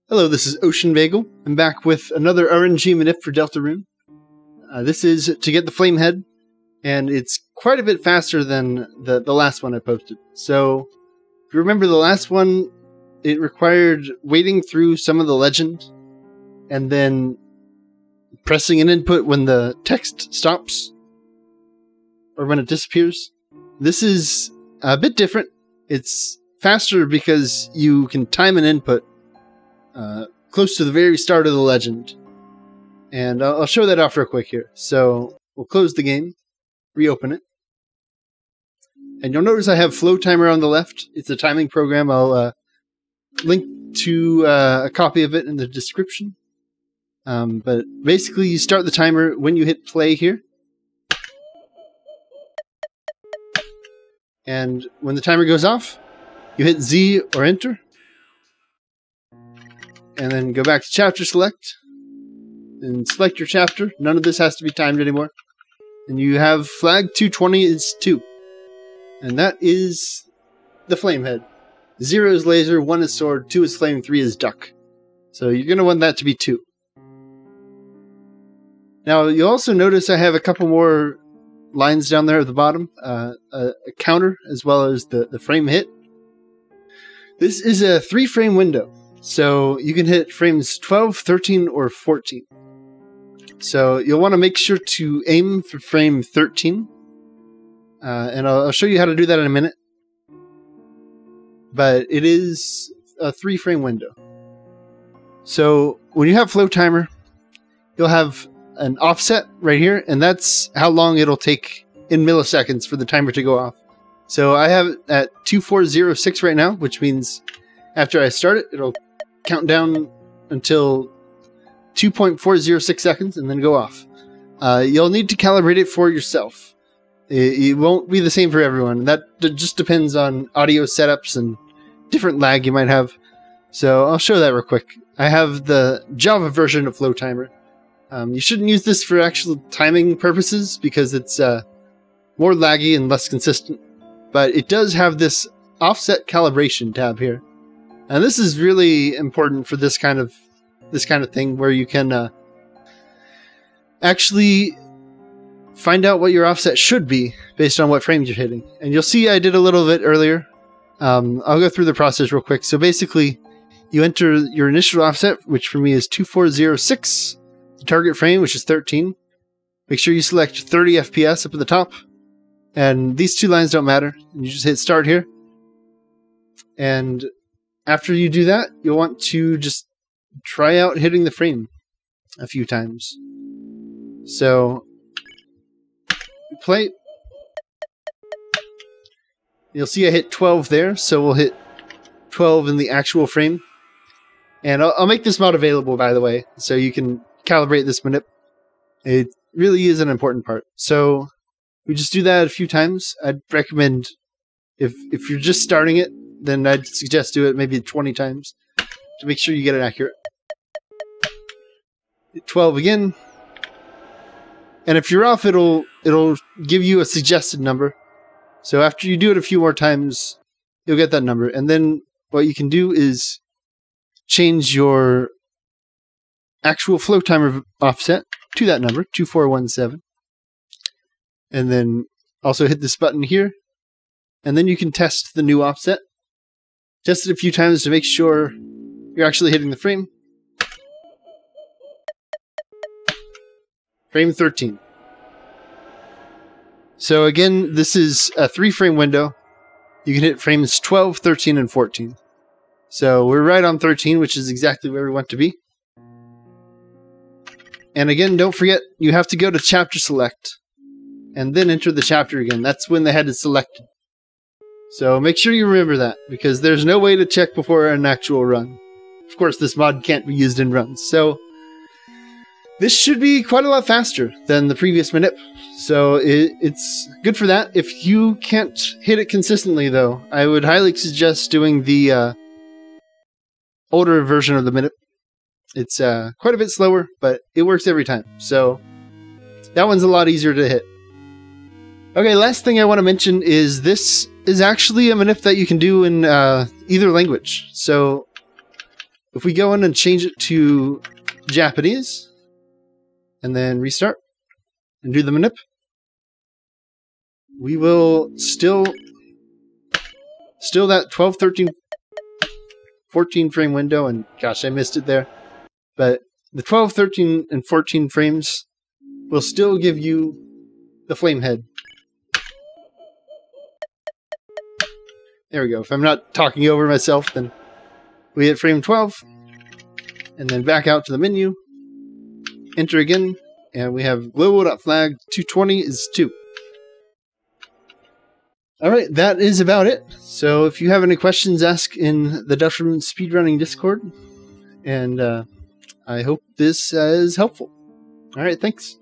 Hello, this is Ocean Bagel. I'm back with another RNG manip for Deltarune. This is to get the flame head, and it's quite a bit faster than the last one I posted. So, if you remember the last one, it required wading through some of the legend, and then pressing an input when the text stops, or when it disappears. This is a bit different. It's faster because you can time an input close to the very start of the legend. And I'll show that off real quick here. So we'll close the game, reopen it. And you'll notice I have Flowtimer on the left. It's a timing program. I'll link to a copy of it in the description. But basically you start the timer when you hit play here. And when the timer goes off, you hit Z or enter. And then go back to chapter select and select your chapter. None of this has to be timed anymore. And you have flag 220 is 2. And that is the flame head. 0 is laser, 1 is sword, 2 is flame, 3 is duck. So you're going to want that to be 2. Now you'll also notice I have a couple more lines down there at the bottom. A counter as well as the frame hit. This is a 3-frame window. So you can hit frames 12, 13, or 14. So you'll want to make sure to aim for frame 13. And I'll show you how to do that in a minute. But it is a 3-frame window. So when you have Flowtimer, you'll have an offset right here. And that's how long it'll take in milliseconds for the timer to go off. So I have it at 2406 right now, which means after I start it, it'll count down until 2.406 seconds and then go off. You'll need to calibrate it for yourself. It won't be the same for everyone. That just depends on audio setups and different lag you might have. So I'll show that real quick. I have the Java version of Flowtimer. You shouldn't use this for actual timing purposes because it's more laggy and less consistent. But it does have this offset calibration tab here. And this is really important for this kind of thing where you can actually find out what your offset should be based on what frames you're hitting. And you'll see I did a little bit earlier. I'll go through the process real quick. So basically, you enter your initial offset, which for me is 2406, the target frame, which is 13. Make sure you select 30 FPS up at the top. And these two lines don't matter. And you just hit start here. And after you do that, you'll want to just try out hitting the frame a few times. So, play. You'll see I hit 12 there, so we'll hit 12 in the actual frame. And I'll make this mod available, by the way, so you can calibrate this manip. It really is an important part. So, we just do that a few times. I'd recommend, if you're just starting it, then I'd suggest do it maybe 20 times to make sure you get it accurate. Hit 12 again. And if you're off, it'll give you a suggested number. So after you do it a few more times, you'll get that number. And then what you can do is change your actual Flowtimer offset to that number, 2417. And then also hit this button here. And then you can test the new offset. Test it a few times to make sure you're actually hitting the frame. Frame 13. So again, this is a 3-frame window. You can hit frames 12, 13, and 14. So we're right on 13, which is exactly where we want to be. And again, don't forget, you have to go to chapter select and then enter the chapter again. That's when the head is selected. So make sure you remember that, because there's no way to check before an actual run. Of course, this mod can't be used in runs. So this should be quite a lot faster than the previous manip. So it's good for that. If you can't hit it consistently, though, I would highly suggest doing the older version of the manip. It's quite a bit slower, but it works every time. So that one's a lot easier to hit. Okay, last thing I want to mention is this is actually a manip that you can do in either language. So if we go in and change it to Japanese, and then restart, and do the manip, we will still that 12, 13, 14 frame window, and gosh, I missed it there. But the 12, 13, and 14 frames will still give you the flame head. There we go. If I'm not talking over myself, then we hit frame 12, and then back out to the menu, enter again, and we have global.flag 220 is 2. Alright, that is about it. So if you have any questions, ask in the Deltarune Speedrunning Discord, and I hope this is helpful. Alright, thanks.